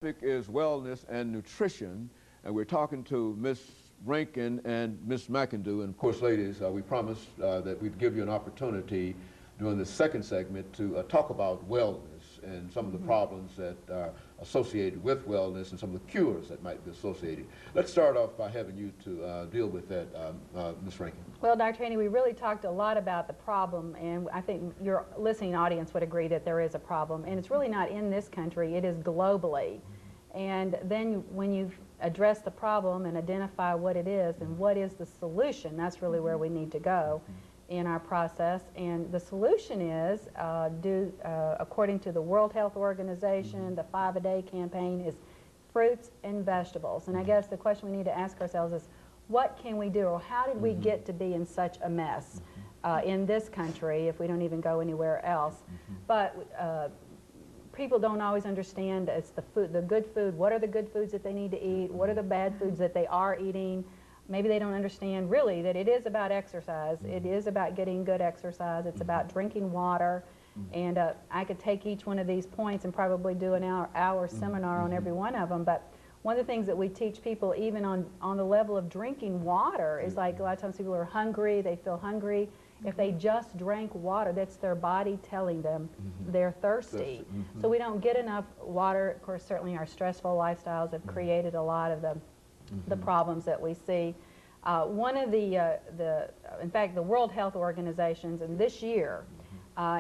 topic is wellness and nutrition, and we're talking to Ms. Rankin and Ms. McIndoo. And of course, ladies, we promised that we'd give you an opportunity during the second segment to talk about wellness and some of the problems that are associated with wellness and some of the cures that might be associated. Let's start off by having you to deal with that, Ms. Rankin. Well, Dr. Haney, we really talked a lot about the problem, and I think your listening audience would agree that there is a problem, and it's really not in this country, it is globally. And then when you address the problem and identify what it is and what is the solution, that's really where we need to go in our process. And the solution is, according to the World Health Organization, the 5-a-day campaign is fruits and vegetables. And I guess the question we need to ask ourselves is, what can we do, or how did we get to be in such a mess in this country if we don't even go anywhere else? But people don't always understand it's the food, the good food. What are the good foods that they need to eat? What are the bad foods that they are eating? Maybe they don't understand really that it is about exercise. It is about getting good exercise. It's about drinking water. And I could take each one of these points and probably do an hour seminar on every one of them. But one of the things that we teach people, even on the level of drinking water, is like a lot of times people are hungry, they feel hungry. If they just drank water, that's their body telling them they're thirsty. So we don't get enough water. Of course, certainly our stressful lifestyles have created a lot of the problems that we see. One of in fact, the World Health Organizations, and this year,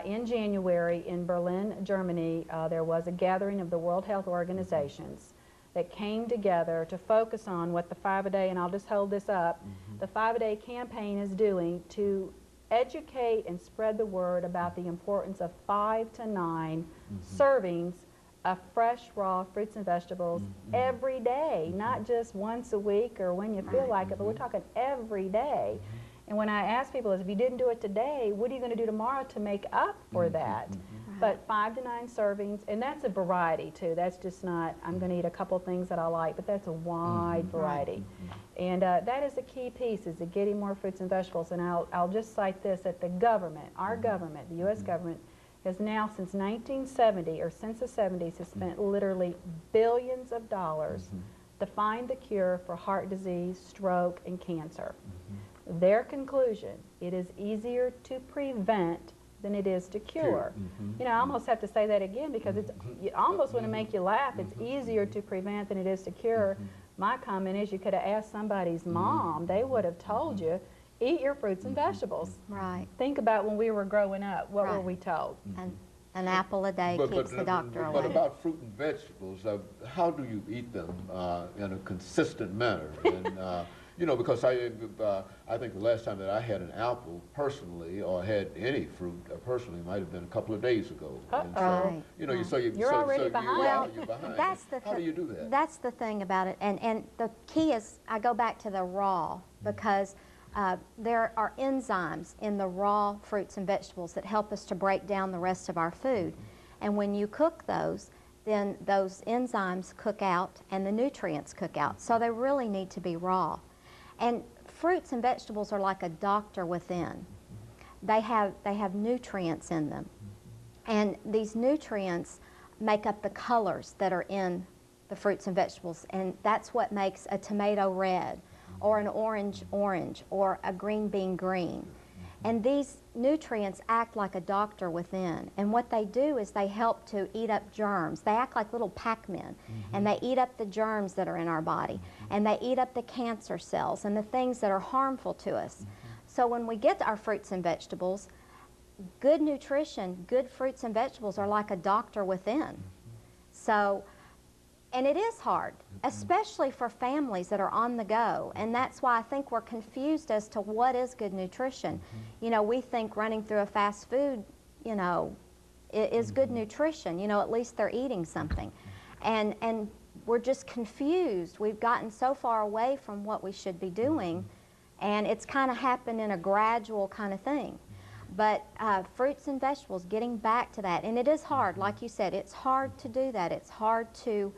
in January in Berlin, Germany, there was a gathering of the World Health Organizations that came together to focus on what the 5-a-day, and I'll just hold this up, the 5-a-day campaign is doing to educate and spread the word about the importance of 5 to 9 servings of fresh, raw fruits and vegetables every day, not just once a week or when you feel like it, but we're talking every day. And when I ask people is, if you didn't do it today, what are you going to do tomorrow to make up for that? But 5 to 9 servings, and that's a variety too. That's just not, I'm going to eat a couple things that I like, but that's a wide variety. And that is a key piece, is getting more fruits and vegetables. And I'll just cite this, that the government, our government, the U.S. government, has now since 1970, or since the 70s, has spent literally billions of dollars to find the cure for heart disease, stroke, and cancer. Their conclusion, it is easier to prevent than it is to cure. You know, I almost have to say that again because it's you almost want to make you laugh. It's easier to prevent than it is to cure. My comment is you could have asked somebody's mom. They would have told you, eat your fruits and vegetables. Right. Think about when we were growing up. What were we told? An apple a day keeps the doctor away. But about fruit and vegetables, how do you eat them in a consistent manner? And, you know, because I think the last time that I had an apple personally, or had any fruit personally, might have been a couple of days ago. And so, you know, you're already behind. Well, you're behind. that's the How do you do that? That's the thing about it, and the key is I go back to the raw, because there are enzymes in the raw fruits and vegetables that help us to break down the rest of our food, and when you cook those, then those enzymes cook out and the nutrients cook out. So they really need to be raw. And fruits and vegetables are like a doctor within. They have nutrients in them. And these nutrients make up the colors that are in the fruits and vegetables. And that's what makes a tomato red, or an orange orange, or a green bean green. And these nutrients act like a doctor within. And what they do is they help to eat up germs. They act like little Pac-Men. And they eat up the germs that are in our body. And they eat up the cancer cells and the things that are harmful to us. So when we get our fruits and vegetables, good nutrition, good fruits and vegetables are like a doctor within. So, and it is hard, especially for families that are on the go. And that's why I think we're confused as to what is good nutrition. You know, we think running through a fast food, you know, is good nutrition. You know, at least they're eating something. And we're just confused. We've gotten so far away from what we should be doing, and it's kind of happened in a gradual kind of thing. But fruits and vegetables, getting back to that, and it is hard, like you said, it's hard to do that. It's hard to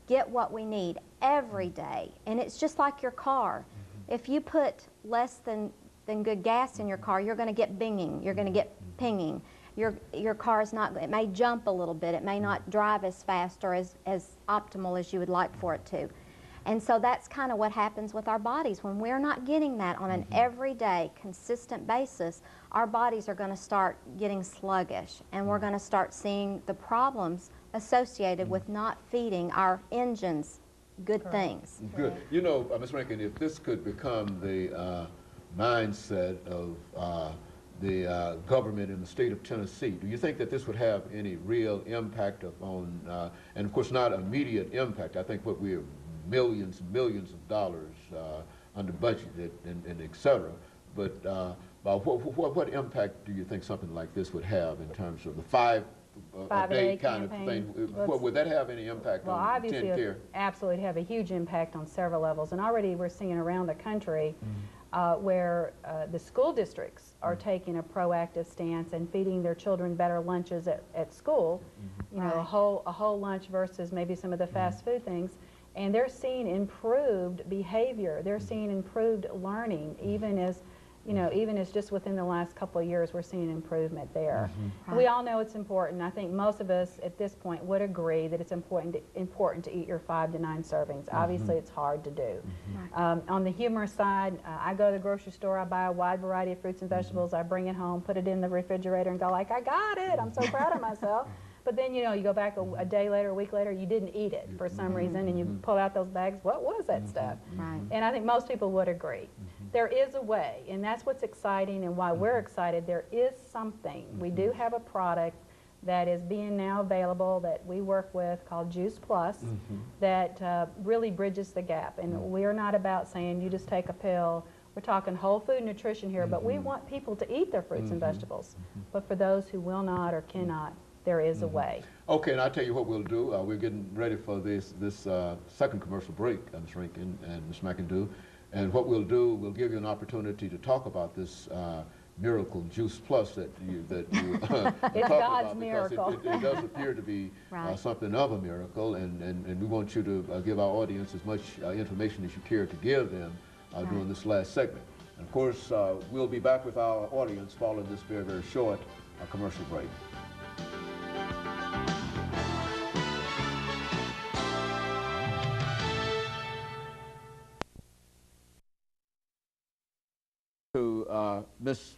get what we need every day, and it's just like your car. If you put less than good gas in your car, you're going to get binging, you're going to get pinging, your car is not, it may jump a little bit, it may not drive as fast or as optimal as you would like for it to. And so that's kind of what happens with our bodies. When we're not getting that on an everyday, consistent basis, our bodies are going to start getting sluggish, and we're going to start seeing the problems associated with not feeding our engines good things. Good. You know, Ms. Rankin, if this could become the mindset of the government in the state of Tennessee, do you think that this would have any real impact upon, and of course not immediate impact, I think what we're millions and millions of dollars under budgeted and et cetera, but what impact do you think something like this would have in terms of the five-a-day kind of thing? Would that have any impact well, on obviously care? Absolutely have a huge impact on several levels, and already we're seeing around the country where the school districts are taking a proactive stance and feeding their children better lunches at school, you know, a whole lunch versus maybe some of the fast food things. And they're seeing improved behavior. They're seeing improved learning, even as, you know, even as just within the last couple of years, we're seeing improvement there. We all know it's important. I think most of us at this point would agree that it's important to eat your 5 to 9 servings. Obviously, it's hard to do. On the humorous side, I go to the grocery store, I buy a wide variety of fruits and vegetables, I bring it home, put it in the refrigerator, and go like, I got it. I'm so proud of myself. But then, you know, you go back a day later, a week later, you didn't eat it for some reason, and you pull out those bags, what was that stuff? And I think most people would agree. There is a way, and that's what's exciting and why we're excited. There is something. We do have a product that is being now available that we work with called Juice Plus that really bridges the gap. And we're not about saying you just take a pill. We're talking whole food nutrition here, but we want people to eat their fruits and vegetables. But for those who will not or cannot, there is a way. Okay, and I'll tell you what we'll do. We're getting ready for this second commercial break, Ms. Rankin and Ms. McIndoo. And what we'll do, we'll give you an opportunity to talk about this miracle Juice Plus that you it's God's miracle. It does appear to be something of a miracle, and we want you to give our audience as much information as you care to give them during this last segment. And of course, we'll be back with our audience following this very, very short commercial break. To Ms.